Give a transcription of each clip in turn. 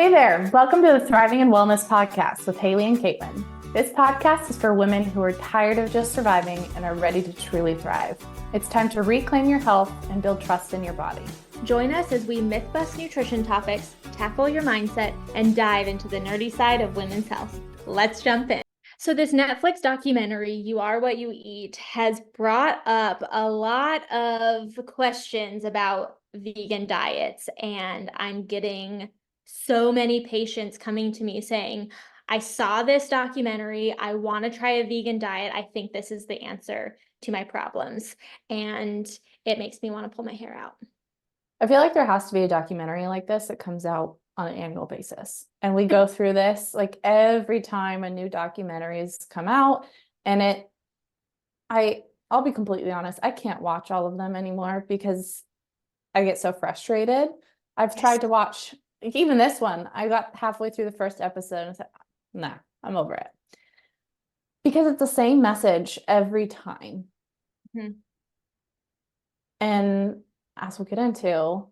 Hey there, welcome to the Thriving and Wellness Podcast with Haley and Caitlin. This podcast is for women who are tired of just surviving and are ready to truly thrive. It's time to reclaim your health and build trust in your body. Join us as we myth bust nutrition topics, tackle your mindset, and dive into the nerdy side of women's health. Let's jump in. So this Netflix documentary, You Are What You Eat, has brought up a lot of questions about vegan diets, and I'm getting so many patients coming to me saying, I saw this documentary, I want to try a vegan diet, I think this is the answer to my problems, and it makes me want to pull my hair out. I feel like there has to be a documentary like this that comes out on an annual basis. And we go through this like every time a new documentary has come out. And I'll be completely honest, I can't watch all of them anymore because I get so frustrated. I've tried to watch, like, even this one. I got halfway through the first episode and said, nah, I'm over it. Because it's the same message every time. Mm-hmm. And as we'll get into,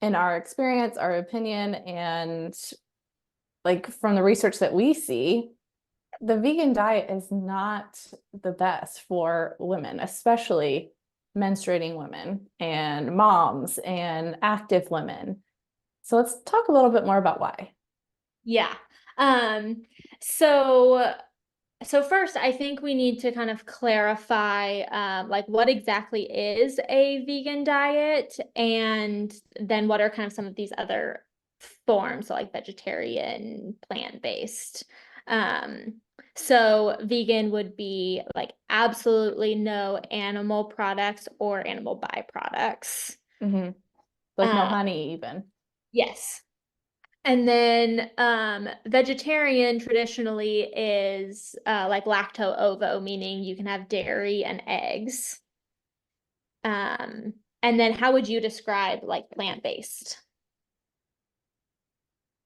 in our experience, our opinion, and like from the research that we see, the vegan diet is not the best for women, especially menstruating women and moms and active women. So let's talk a little bit more about why. Yeah. So first, I think we need to kind of clarify like what exactly is a vegan diet, and then what are kind of some of these other forms, so like vegetarian, plant-based. So vegan would be like absolutely no animal products or animal byproducts. Mm-hmm. Like no honey even. Yes. And then vegetarian traditionally is like lacto-ovo, meaning you can have dairy and eggs. And then how would you describe like plant-based?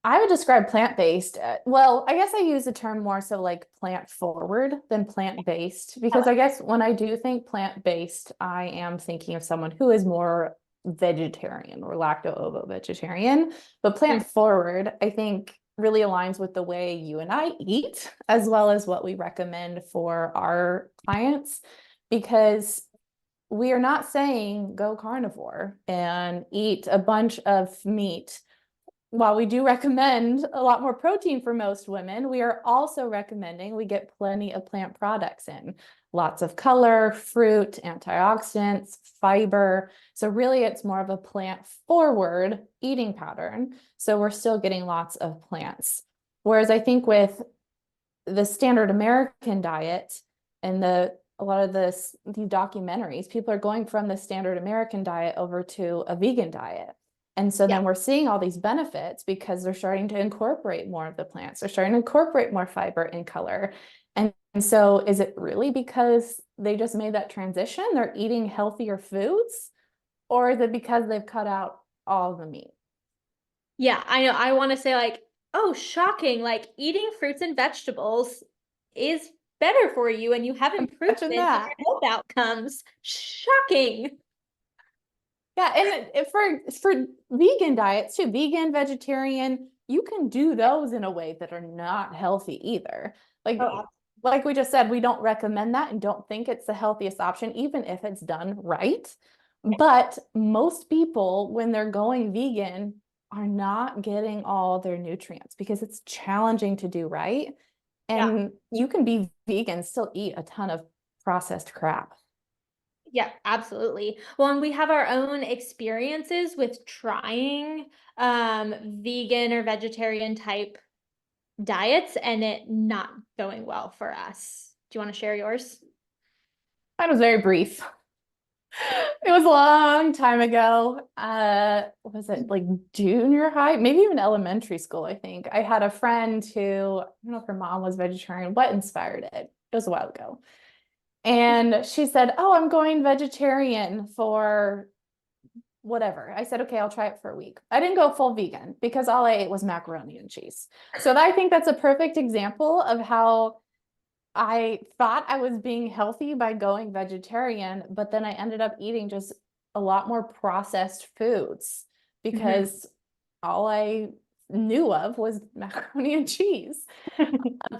I would describe plant-based. Well, I guess I use the term more so like plant forward than plant-based, because I guess when I do think plant-based, I am thinking of someone who is more vegetarian or lacto-ovo vegetarian. But plant forward, I think really aligns with the way you and I eat, as well as what we recommend for our clients, because we are not saying go carnivore and eat a bunch of meat. While we do recommend a lot more protein for most women, we are also recommending we get plenty of plant products in. Lots of color, fruit, antioxidants, fiber. So really it's more of a plant forward eating pattern. So we're still getting lots of plants. Whereas I think with the standard American diet and a lot of these documentaries, people are going from the standard American diet over to a vegan diet. And so then we're seeing all these benefits because they're starting to incorporate more of the plants. They're starting to incorporate more fiber and color. And so is it really because they just made that transition? They're eating healthier foods? Or is it because they've cut out all the meat? Yeah, I know. I want to say like, oh, shocking. Like eating fruits and vegetables is better for you and you have improvements in your health outcomes. Shocking. Yeah, and for vegan diets too, vegan, vegetarian, you can do those in a way that are not healthy either. Like we just said, we don't recommend that and don't think it's the healthiest option, even if it's done right. But most people, when they're going vegan, are not getting all their nutrients because it's challenging to do right. And you can be vegan, still eat a ton of processed crap. Yeah, absolutely. Well, and we have our own experiences with trying vegan or vegetarian type diets and it not going well for us. Do you want to share yours? Mine was very brief. It was a long time ago. Was it like junior high? Maybe even elementary school, I think. I had a friend who, I don't know if her mom was vegetarian. What inspired it? It was a while ago. And she said, oh, I'm going vegetarian for whatever. I said, okay, I'll try it for a week. I didn't go full vegan because all I ate was macaroni and cheese. So I think that's a perfect example of how I thought I was being healthy by going vegetarian, but then I ended up eating just a lot more processed foods because all I knew of was macaroni and cheese.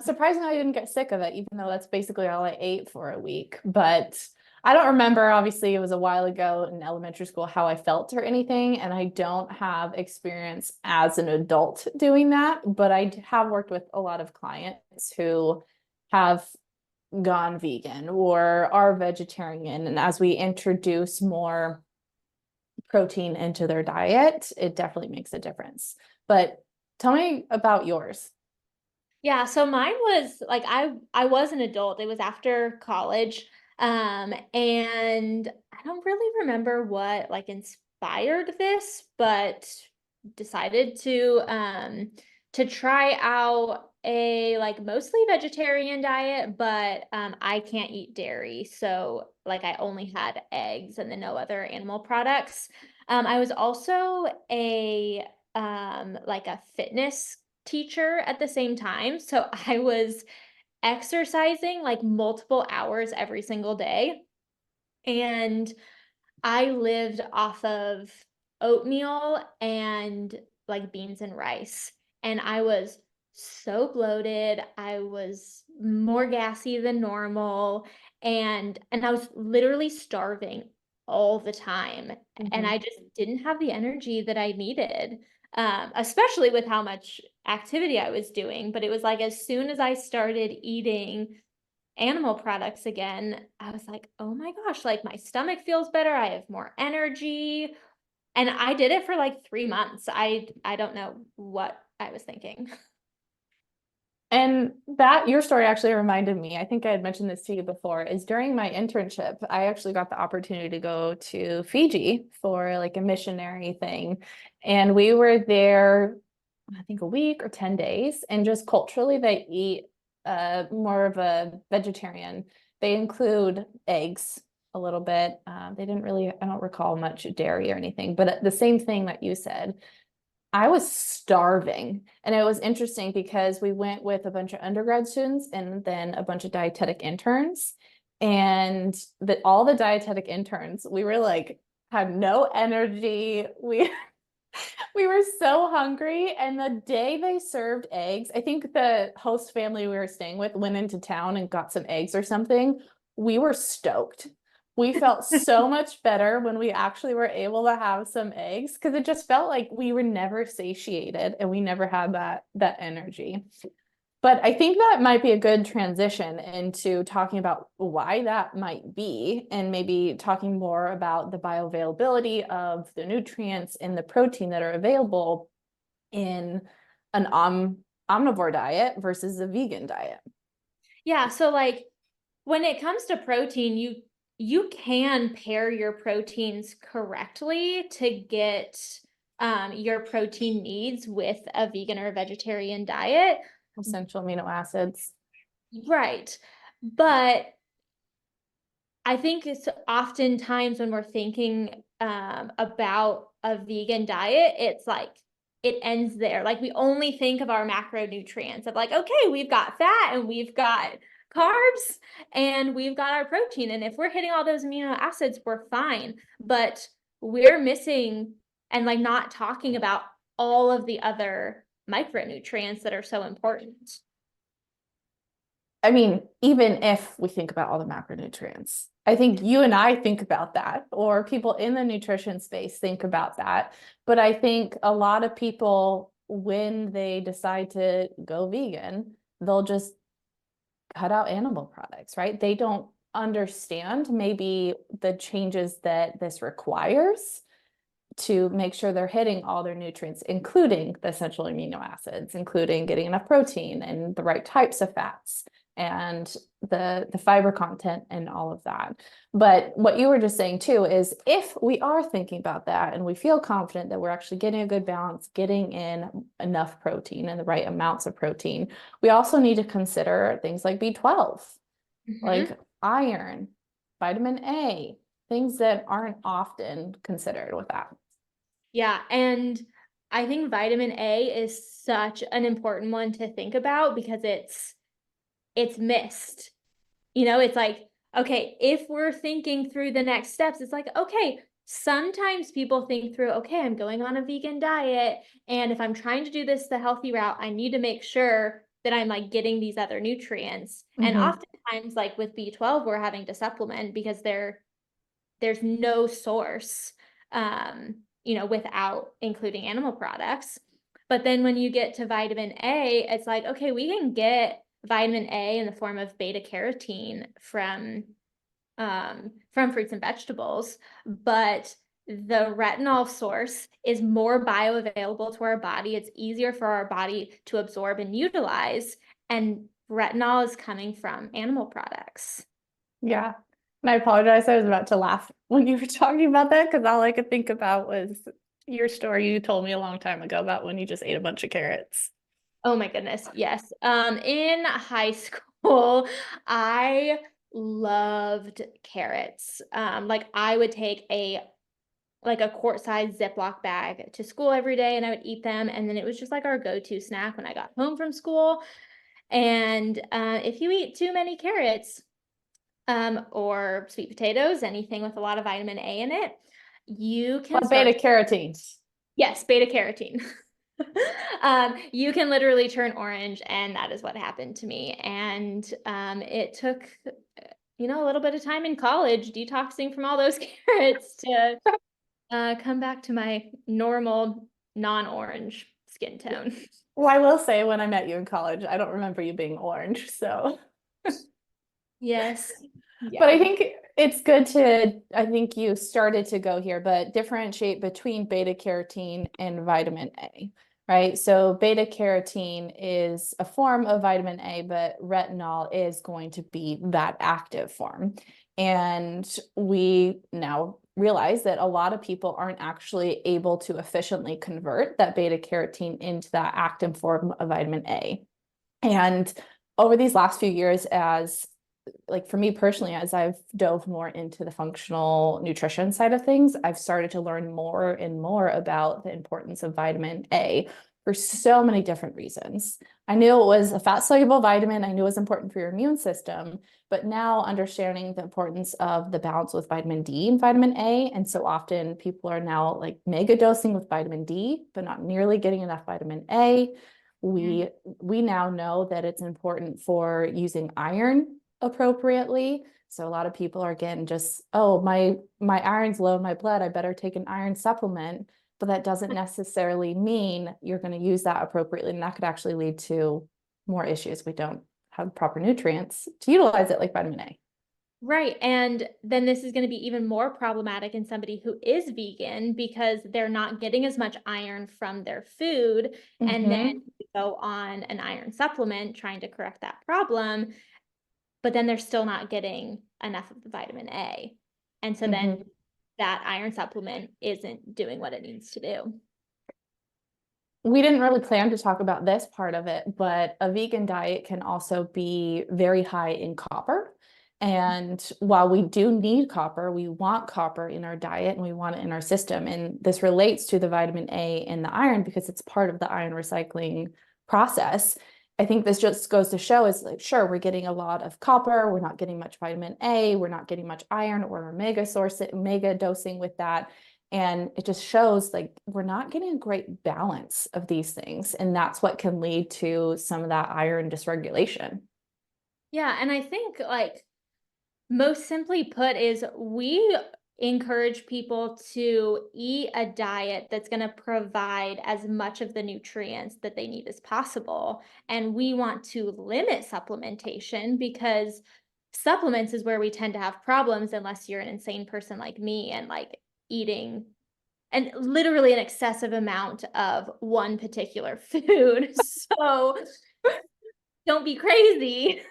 Surprisingly, I didn't get sick of it, even though that's basically all I ate for a week. But I don't remember, obviously, it was a while ago in elementary school, how I felt or anything. And I don't have experience as an adult doing that. But I have worked with a lot of clients who have gone vegan or are vegetarian. And as we introduce more protein into their diet, it definitely makes a difference. But tell me about yours. Yeah, so mine was like I was an adult. It was after college. And I don't really remember what like inspired this, but decided to try out a like mostly vegetarian diet, but I can't eat dairy. So like I only had eggs and then no other animal products. I was also a like a fitness teacher at the same time. So I was exercising like multiple hours every single day. And I lived off of oatmeal and like beans and rice. And I was so bloated. I was more gassy than normal. And I was literally starving all the time. And I just didn't have the energy that I needed, especially with how much activity I was doing. But it was like as soon as I started eating animal products again, I was like, oh my gosh, like my stomach feels better. I have more energy. And I did it for like 3 months. I don't know what I was thinking. And that your story actually reminded me, I think I had mentioned this to you before, is during my internship, I actually got the opportunity to go to Fiji for like a missionary thing. And we were there, I think a week or 10 days. And just culturally, they eat more of a vegetarian. They include eggs a little bit. They didn't really, I don't recall much dairy or anything, but the same thing that you said. I was starving. And it was interesting because we went with a bunch of undergrad students and then a bunch of dietetic interns. And all the dietetic interns, we were like, had no energy. We were so hungry. And the day they served eggs, I think the host family we were staying with went into town and got some eggs or something. We were stoked. We felt so much better when we actually were able to have some eggs because it just felt like we were never satiated and we never had that energy. But I think that might be a good transition into talking about why that might be, and maybe talking more about the bioavailability of the nutrients and the protein that are available in an omnivore diet versus a vegan diet. Yeah, so like when it comes to protein, you can pair your proteins correctly to get your protein needs with a vegan or vegetarian diet. Essential amino acids. Right. But I think it's oftentimes when we're thinking about a vegan diet, it's like it ends there. Like we only think of our macronutrients of like, okay, we've got fat and we've got carbs and we've got our protein. And if we're hitting all those amino acids, we're fine. But we're missing and like not talking about all of the other micronutrients that are so important. I mean, even if we think about all the macronutrients, I think you and I think about that, or people in the nutrition space think about that. But I think a lot of people, when they decide to go vegan, they'll just cut out animal products, right? They don't understand maybe the changes that this requires to make sure they're hitting all their nutrients, including the essential amino acids, including getting enough protein and the right types of fats and the fiber content and all of that. But what you were just saying too is if we are thinking about that and we feel confident that we're actually getting a good balance, getting in enough protein and the right amounts of protein, we also need to consider things like B12, like iron, vitamin A, things that aren't often considered with that. Yeah, and I think vitamin A is such an important one to think about because it's missed. You know, it's like, okay, if we're thinking through the next steps, it's like, okay, sometimes people think through, okay, I'm going on a vegan diet, and if I'm trying to do this the healthy route, I need to make sure that I'm like getting these other nutrients. And Hmm. oftentimes, like with B12, we're having to supplement because there's no source, without including animal products. But then when you get to vitamin A, it's like, okay, we can get vitamin A in the form of beta carotene from fruits and vegetables, but the retinol source is more bioavailable to our body. It's easier for our body to absorb and utilize, and retinol is coming from animal products. Yeah. And I apologize. I was about to laugh when you were talking about that because all I could think about was your story you told me a long time ago about when you just ate a bunch of carrots. Oh my goodness, yes. In high school, I loved carrots. Like I would take a quart-sized Ziploc bag to school every day and I would eat them. And then it was just like our go-to snack when I got home from school. And if you eat too many carrots, or sweet potatoes, anything with a lot of vitamin A in it, you can Well, beta start. carotene. Yes, beta carotene. You can literally turn orange, and that is what happened to me. And it took, a little bit of time in college detoxing from all those carrots to come back to my normal non-orange skin tone. Well, I will say when I met you in college, I don't remember you being orange. So, Yes. but I Yeah. think it's good I think you started to go here, but differentiate between beta carotene and vitamin A, right? So beta carotene is a form of vitamin A, but retinol is going to be that active form. And we now realize that a lot of people aren't actually able to efficiently convert that beta carotene into that active form of vitamin A. And over these last few years, as like for me personally, as I've dove more into the functional nutrition side of things, I've started to learn more and more about the importance of vitamin A for so many different reasons. I knew it was a fat soluble vitamin, I knew it was important for your immune system, but now understanding the importance of the balance with vitamin D and vitamin A. And so often people are now like mega dosing with vitamin D, but not nearly getting enough vitamin A. We now know that it's important for using iron appropriately. So a lot of people are getting just, oh, my iron's low in my blood, I better take an iron supplement. But that doesn't necessarily mean you're going to use that appropriately. And that could actually lead to more issues. We don't have proper nutrients to utilize it like vitamin A. Right. And then this is going to be even more problematic in somebody who is vegan because they're not getting as much iron from their food. And then Mm-hmm. go on an iron supplement trying to correct that problem, but then they're still not getting enough of the vitamin A. And so then Mm-hmm. that iron supplement isn't doing what it needs to do. We didn't really plan to talk about this part of it, but a vegan diet can also be very high in copper. And while we do need copper, we want copper in our diet and we want it in our system. And this relates to the vitamin A and the iron because it's part of the iron recycling process. I think this just goes to show is like, sure, we're getting a lot of copper, we're not getting much vitamin A, we're not getting much iron or mega dosing with that. And it just shows like we're not getting a great balance of these things. And that's what can lead to some of that iron dysregulation. Yeah. And I think, like, most simply put, is we encourage people to eat a diet that's going to provide as much of the nutrients that they need as possible. And we want to limit supplementation because supplements is where we tend to have problems unless you're an insane person like me and like eating and literally an excessive amount of one particular food. So don't be crazy.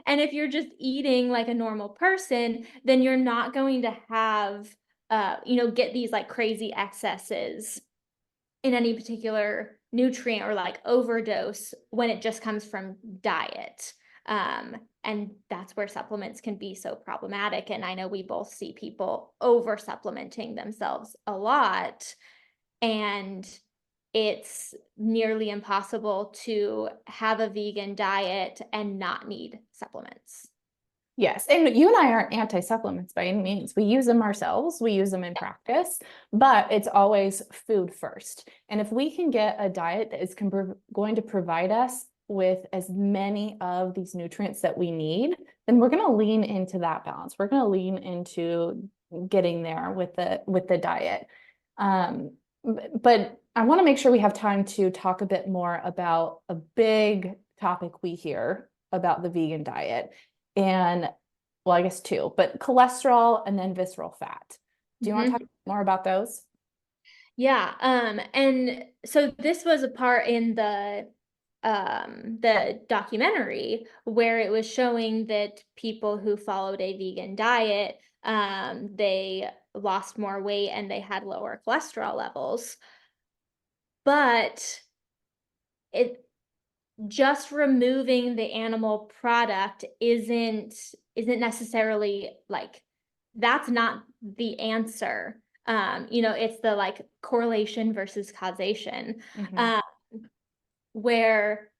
And if you're just eating like a normal person, then you're not going to have, get these like crazy excesses in any particular nutrient or like overdose when it just comes from diet. And that's where supplements can be so problematic. And I know we both see people over supplementing themselves a lot. And it's nearly impossible to have a vegan diet and not need supplements. Yes. And you and I aren't anti-supplements by any means. We use them ourselves, we use them in practice, but it's always food first. And if we can get a diet that is going to provide us with as many of these nutrients that we need, then we're going to lean into that balance. We're going to lean into getting there with the diet. But I want to make sure we have time to talk a bit more about a big topic we hear about the vegan diet. And well, I guess two, but cholesterol and then visceral fat. Do you want to talk more about those? Yeah, and so this was a part in the documentary where it was showing that people who followed a vegan diet, they lost more weight and they had lower cholesterol levels. But it just removing the animal product isn't necessarily like that's not the answer. It's the like correlation versus causation, Mhm. um, where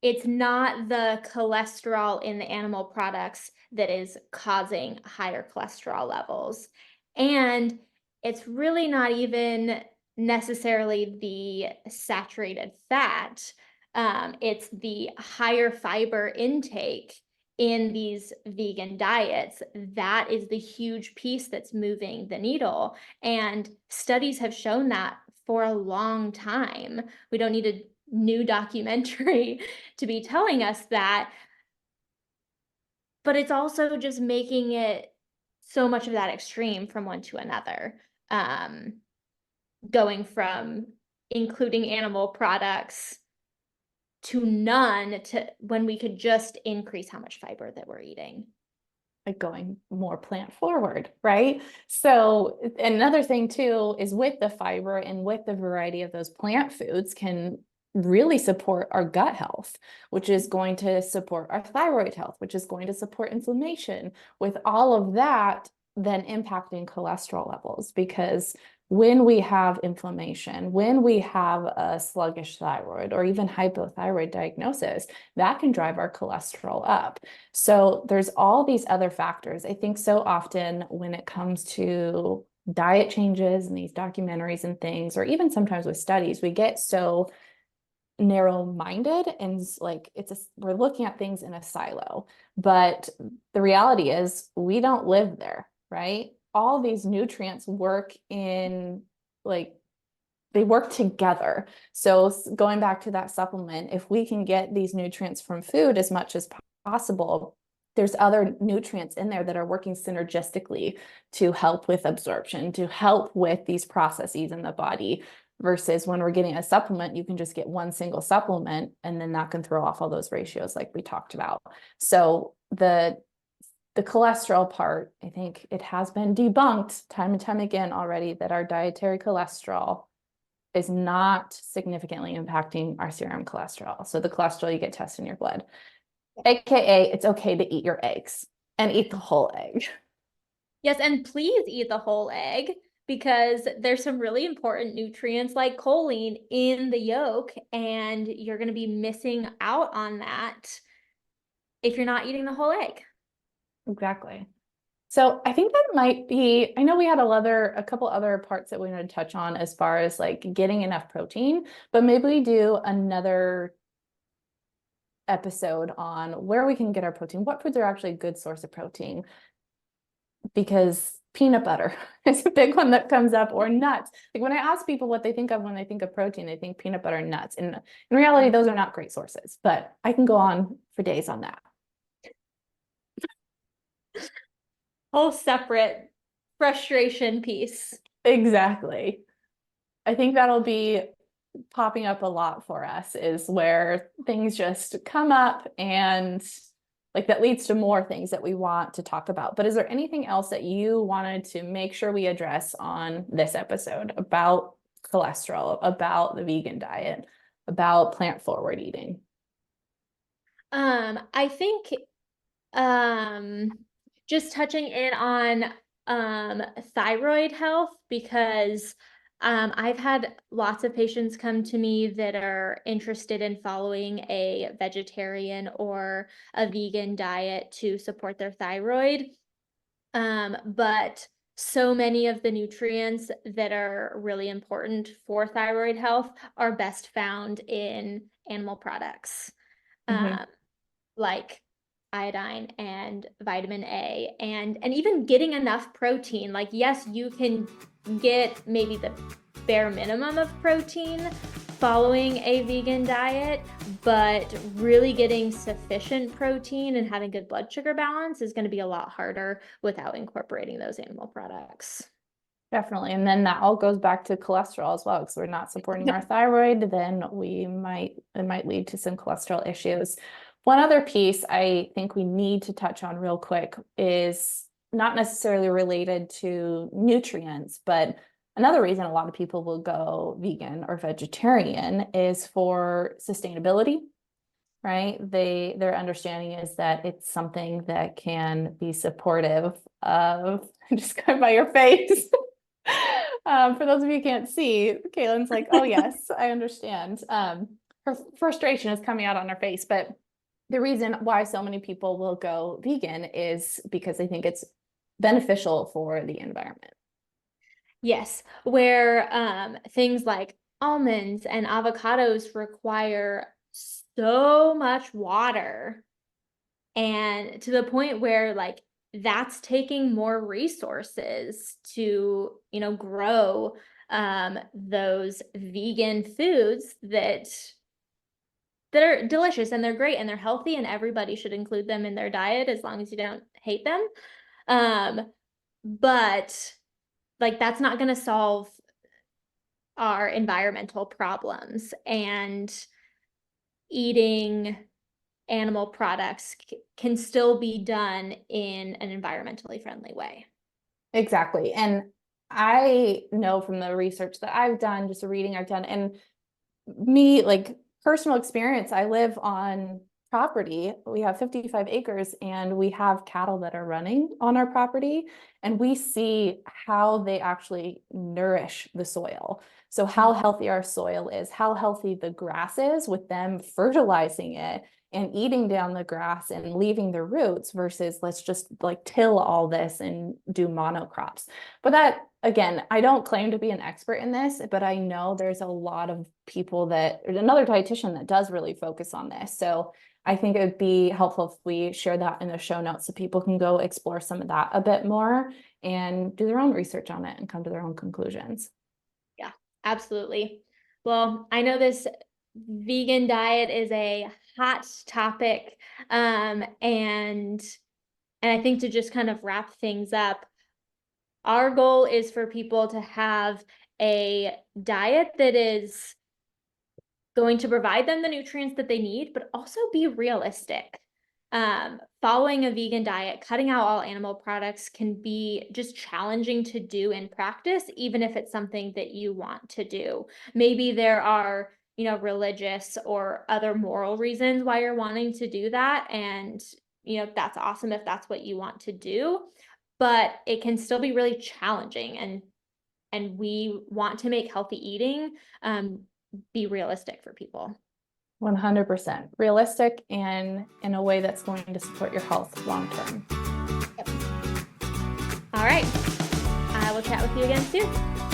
it's not the cholesterol in the animal products that is causing higher cholesterol levels. And it's really not even necessarily the saturated fat. It's the higher fiber intake in these vegan diets that is the huge piece that's moving the needle. And studies have shown that for a long time. We don't need a new documentary to be telling us that, but it's also just making it so much of that extreme from one to another. Um, Going from including animal products to none to when we could just increase how much fiber that we're eating. Like going more plant forward, right? So another thing too is with the fiber and with the variety of those plant foods can really support our gut health, which is going to support our thyroid health, which is going to support inflammation. With all of that, then impacting cholesterol levels, because when we have inflammation, when we have a sluggish thyroid or even hypothyroid diagnosis, that can drive our cholesterol up. So there's all these other factors. I think so often when it comes to diet changes and these documentaries and things, or even sometimes with studies, we get so narrow-minded and like we're looking at things in a silo. But the reality is we don't live there, right? All these nutrients work in like they work together. So going back to that supplement, if we can get these nutrients from food as much as possible, there's other nutrients in there that are working synergistically to help with absorption, to help with these processes in the body. Versus when we're getting a supplement, you can just get one single supplement and then that can throw off all those ratios like we talked about. So the cholesterol part, I think it has been debunked time and time again already that our dietary cholesterol is not significantly impacting our serum cholesterol. So the cholesterol you get tested in your blood, AKA it's okay to eat your eggs and eat the whole egg. Yes, and please eat the whole egg because there's some really important nutrients like choline in the yolk, and you're going to be missing out on that if you're not eating the whole egg. Exactly. So I think that might be, I know we had a couple other parts that we wanted to touch on as far as like getting enough protein, but maybe we do another episode on where we can get our protein, what foods are actually a good source of protein, because peanut butter is a big one that comes up, or nuts. Like when I ask people what they think of when they think of protein, they think peanut butter and nuts. And in reality, those are not great sources, but I can go on for days on that. Whole separate frustration piece. Exactly. I think that'll be popping up a lot for us, is where things just come up and like that leads to more things that we want to talk about. But is there anything else that you wanted to make sure we address on this episode about cholesterol, about the vegan diet, about plant forward eating? I think um just touching in on thyroid health because I've had lots of patients come to me that are interested in following a vegetarian or a vegan diet to support their thyroid. But so many of the nutrients that are really important for thyroid health are best found in animal products, Mhm. like iodine and vitamin A, and even getting enough protein. Like, yes, you can get maybe the bare minimum of protein following a vegan diet, but really getting sufficient protein and having good blood sugar balance is going to be a lot harder without incorporating those animal products. Definitely. And then that all goes back to cholesterol as well, because we're not supporting our thyroid, then it might lead to some cholesterol issues. One other piece I think we need to touch on real quick is not necessarily related to nutrients, but another reason a lot of people will go vegan or vegetarian is for sustainability, right? Their understanding is that it's something that can be supportive of, just going by your face. For those of you who can't see, Kaylin's like, oh yes, I understand. Her frustration is coming out on her face, but the reason why so many people will go vegan is because they think it's beneficial for the environment. Yes, where things like almonds and avocados require so much water, and to the point where like that's taking more resources to, grow those vegan foods that are delicious and they're great and they're healthy and everybody should include them in their diet as long as you don't hate them. But like that's not going to solve our environmental problems, and eating animal products can still be done in an environmentally friendly way. Exactly. And I know from the research that I've done, just the reading I've done, and me, like personal experience, I live on property. We have 55 acres and we have cattle that are running on our property, and we see how they actually nourish the soil. So how healthy our soil is, how healthy the grass is with them fertilizing it and eating down the grass and leaving the roots versus let's just like till all this and do monocrops. But that, again, I don't claim to be an expert in this, but I know there's a lot of people that, or another dietitian that does really focus on this. So I think it would be helpful if we share that in the show notes so people can go explore some of that a bit more and do their own research on it and come to their own conclusions. Yeah, absolutely. Well, I know this vegan diet is a hot topic. And I think to just kind of wrap things up, our goal is for people to have a diet that is going to provide them the nutrients that they need, but also be realistic. Following a vegan diet, cutting out all animal products can be just challenging to do in practice, even if it's something that you want to do. Maybe there are, religious or other moral reasons why you're wanting to do that. And, that's awesome if that's what you want to do, but it can still be really challenging. And we want to make healthy eating be realistic for people. 100% realistic and in a way that's going to support your health long term. Yep. All right. I will chat with you again soon.